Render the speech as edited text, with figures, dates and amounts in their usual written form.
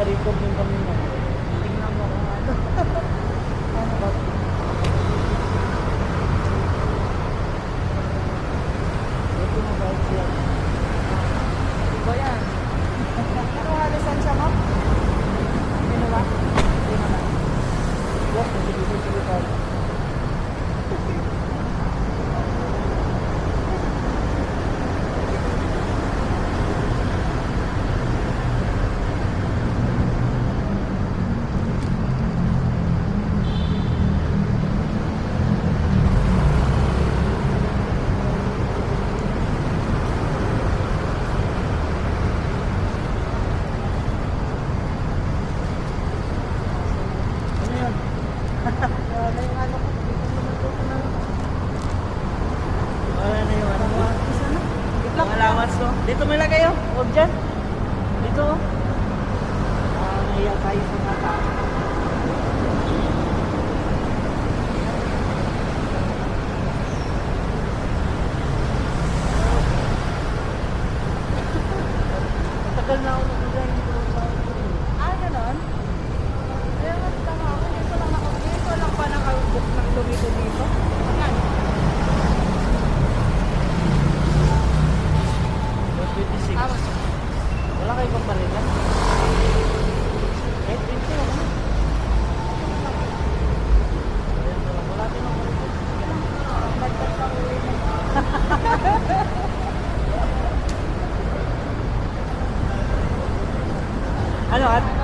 naka-record yung kanina. Tingnan mo kung ano. Ano ba? Ito na ba siya? Iba yan. Ano nga lisensya mo? Ano ba? Hindi naman. Yes, sige pa. Ano yun? Wala yung ano ko. Dito mo natuto na lang. Wala na yung ano mo. Isa na. Wait Ang lang. allowance ko. Dito may lagay oh. Huwag dyan. Dito oh. Nahiya tayo sa mga tao. Matagal na ako nag-design dito sa Ah, ganon? Kaya nga tama ako. Dito lang pa nakabook ng lumito dito. Ayan. 26. Tama. Wala kayo bang barila? Eh, 20 ako na. Wala din ako. Bagdag sa uwi na. Ano at?